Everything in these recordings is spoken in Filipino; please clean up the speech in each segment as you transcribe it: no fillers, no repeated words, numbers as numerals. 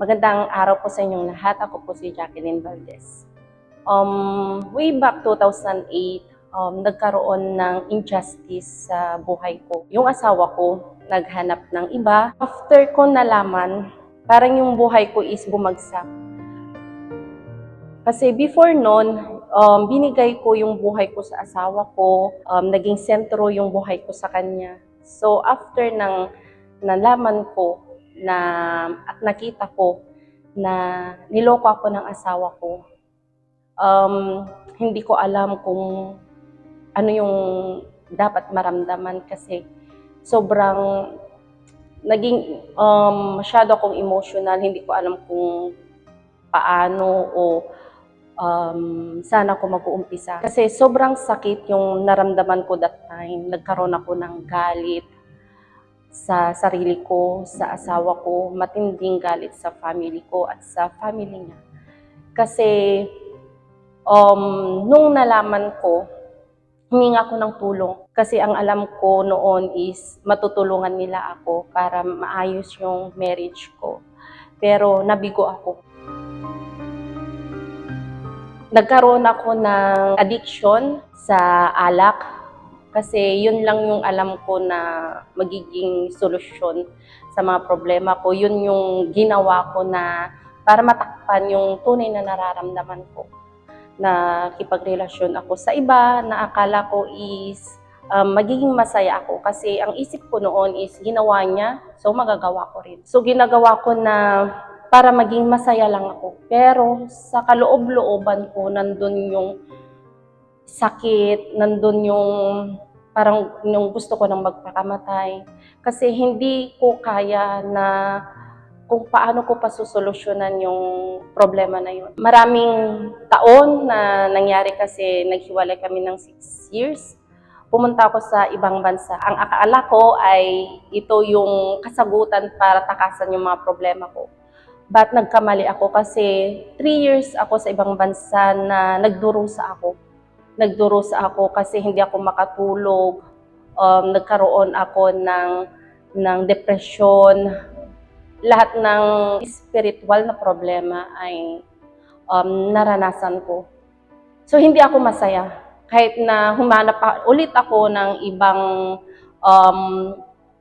Magandang araw po sa inyong lahat. Ako po si Jacqueline Valdez. Way back 2008, nagkaroon ng injustice sa buhay ko. Yung asawa ko, naghanap ng iba. After ko nalaman, parang yung buhay ko is bumagsak. Kasi before nun, binigay ko yung buhay ko sa asawa ko, naging sentro yung buhay ko sa kanya. So after ng nalaman ko at nakita ko na niloko ako ng asawa ko, hindi ko alam kung ano yung dapat maramdaman kasi sobrang naging masyado akong emotional, hindi ko alam kung paano o sana ako mag-uumpisa. Kasi sobrang sakit yung naramdaman ko that time. Nagkaroon ako ng galit sa sarili ko, sa asawa ko, matinding galit sa family ko at sa family niya. Kasi nung nalaman ko, huminga ako ng tulong. Kasi ang alam ko noon is matutulungan nila ako para maayos yung marriage ko. Pero nabigo ako. Nagkaroon ako ng addiction sa alak. Kasi yun lang yung alam ko na magiging solusyon sa mga problema ko. Yun yung ginawa ko na para matakpan yung tunay na nararamdaman ko. Nakipagrelasyon ako sa iba na akala ko is magiging masaya ako. Kasi ang isip ko noon is ginawa niya, so magagawa ko rin. So ginagawa ko na para maging masaya lang ako. Pero sa kaloob-looban ko, nandun yung sakit, nandun yung parang yung gusto ko nang magpakamatay. Kasi hindi ko kaya na kung paano ko pa susolusyonan yung problema na yun. Maraming taon na nangyari kasi naghiwalay kami ng 6 years. Pumunta ako sa ibang bansa. Ang akala ko ay ito yung kasagutan para takasan yung mga problema ko. But nagkamali ako kasi 3 years ako sa ibang bansa na nagdurusa ako kasi hindi ako makatulog. Nagkaroon ako ng depression. Lahat ng spiritual na problema ay naranasan ko. So hindi ako masaya. Kahit na humanap ulit ako ng ibang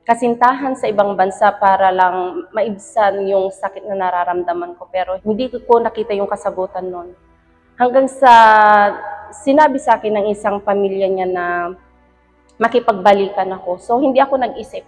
kasintahan sa ibang bansa para lang maibsan yung sakit na nararamdaman ko. Pero hindi ko nakita yung kasagutan nun. Hanggang sa sinabi sa akin ng isang pamilya niya na makipagbalikan ako. So, hindi ako nag-isip.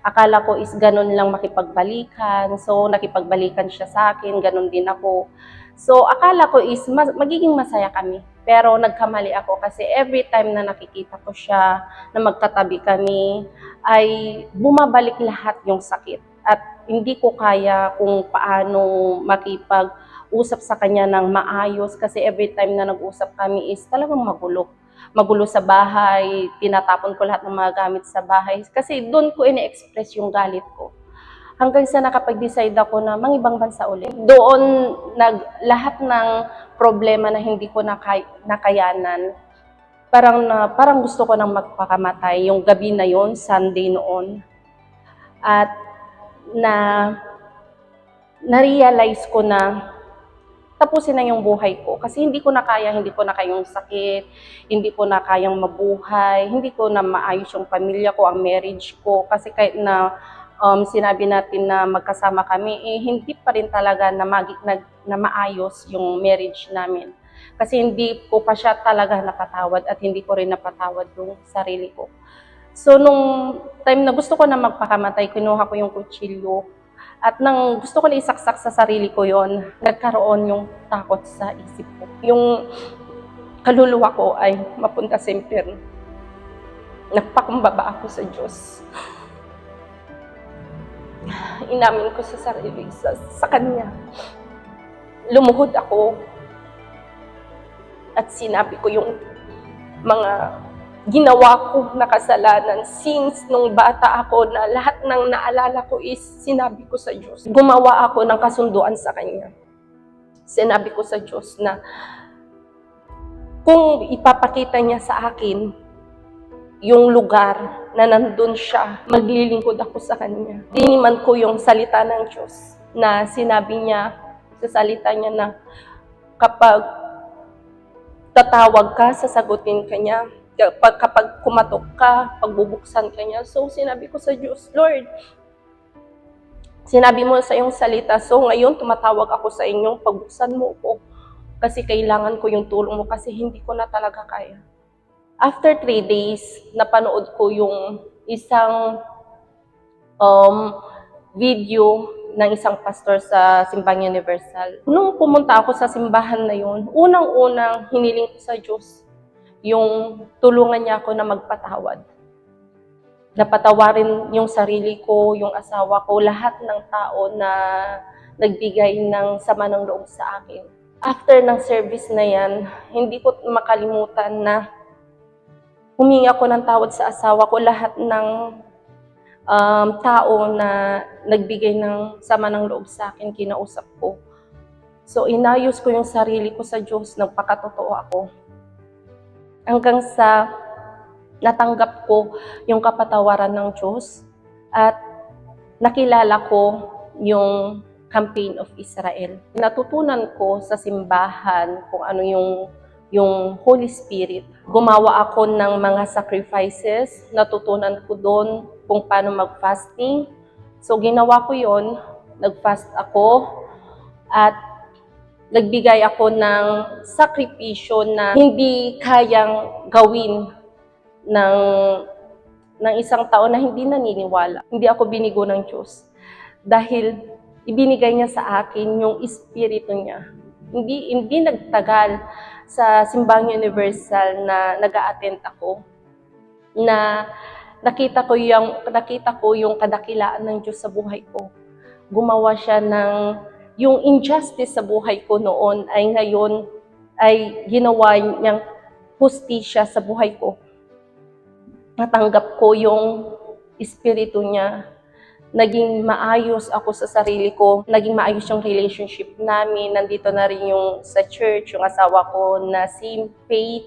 Akala ko is ganun lang makipagbalikan. So, nakipagbalikan siya sa akin, ganun din ako. So, akala ko is magiging masaya kami. Pero nagkamali ako kasi every time na nakikita ko siya, na magkatabi kami, ay bumabalik lahat yung sakit. At hindi ko kaya kung paano makipag-usap sa kanya ng maayos kasi every time na nag-usap kami is talagang magulo. Magulo sa bahay, tinatapon ko lahat ng mga gamit sa bahay. Kasi doon ko ini-express yung galit ko. Hanggang sa nakapag-decide ako na mangibang bansa ulit. Doon lahat ng problema na hindi ko nakayanan, parang gusto ko nang magpakamatay yung gabi na yon, Sunday noon. At na-realize ko na tapusin na yung buhay ko. Kasi hindi ko na kaya yung sakit, hindi ko na kayang mabuhay, hindi ko na maayos yung pamilya ko, ang marriage ko. Kasi kahit na sinabi natin na magkasama kami, hindi pa rin talaga na maayos yung marriage namin. Kasi hindi ko pa siya talaga napatawad at hindi ko rin napatawad yung sarili ko. So, nung time na gusto ko na magpakamatay, kinuha ko yung kutsilyo. At nang gusto ko na isaksak sa sarili ko yon, nagkaroon yung takot sa isip ko. Yung kaluluwa ko ay mapunta sa impyerno. Nagpakumbaba ako sa Diyos. Inamin ko sa sarili, sa Kanya. Lumuhod ako at sinabi ko yung mga ginawa ko na kasalanan since nung bata ako na lahat ng naalala ko is sinabi ko sa Diyos. Gumawa ako ng kasunduan sa Kanya. Sinabi ko sa Diyos na kung ipapakita niya sa akin yung lugar na nandun siya, maglilingkod ako sa Kanya. Tiniman ko yung salita ng Diyos. na sinabi niya sa salita niya na kapag tatawag ka, sasagutin ka niya. Kapag kumatok ka, pagbubuksan ka niya. So sinabi ko sa Diyos, Lord, sinabi mo sa iyong salita, so ngayon tumatawag ako sa inyong pagbuksan mo ko kasi kailangan ko yung tulong mo kasi hindi ko na talaga kaya. After 3 days, napanood ko yung isang video ng isang pastor sa Simbang Universal. Nung pumunta ako sa simbahan na yun, unang-unang hiniling ko sa Diyos yung tulungan niya ako na magpatawad. Napatawarin yung sarili ko, yung asawa ko, lahat ng tao na nagbigay ng sama ng loob sa akin. After ng service na yan, hindi ko makalimutan na humingi ako ng tawad sa asawa ko, lahat ng tao na nagbigay ng sama ng loob sa akin, kinausap ko. So inayos ko yung sarili ko sa Diyos, nagpakatotoo ako. Hanggang sa natanggap ko yung kapatawaran ng Diyos at nakilala ko yung Campaign of Israel. Natutunan ko sa simbahan kung ano yung Holy Spirit. Gumawa ako ng mga sacrifices, natutunan ko doon kung paano mag-fasting. So ginawa ko yon, nag-fast ako at nagbigay ako ng sakripisyo na hindi kayang gawin ng isang tao na hindi naniniwala. Hindi ako binigo ng Diyos dahil ibinigay niya sa akin yung espiritu niya. Hindi nagtagal sa Simbang Universal na nag-a-attend ako na nakita ko yung kadakilaan ng Diyos sa buhay ko. Gumawa siya ng yung injustice sa buhay ko noon ay ngayon ay ginawa niyang hustisya sa buhay ko. Natanggap ko yung espiritu niya. Naging maayos ako sa sarili ko. Naging maayos yung relationship namin. Nandito na rin yung sa church, yung asawa ko na same faith.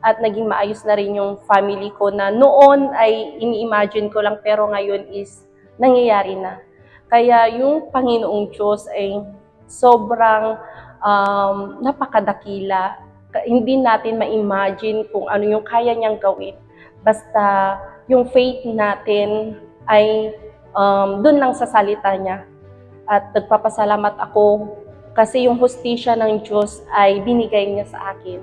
At naging maayos na rin yung family ko na noon ay ini-imagine ko lang pero ngayon is nangyayari na. Kaya yung Panginoong Diyos ay sobrang napakadakila. Hindi natin ma-imagine kung ano yung kaya niyang gawin. Basta yung faith natin ay dun lang sa salita niya. At nagpapasalamat ako kasi yung hustisya ng Diyos ay binigay niya sa akin.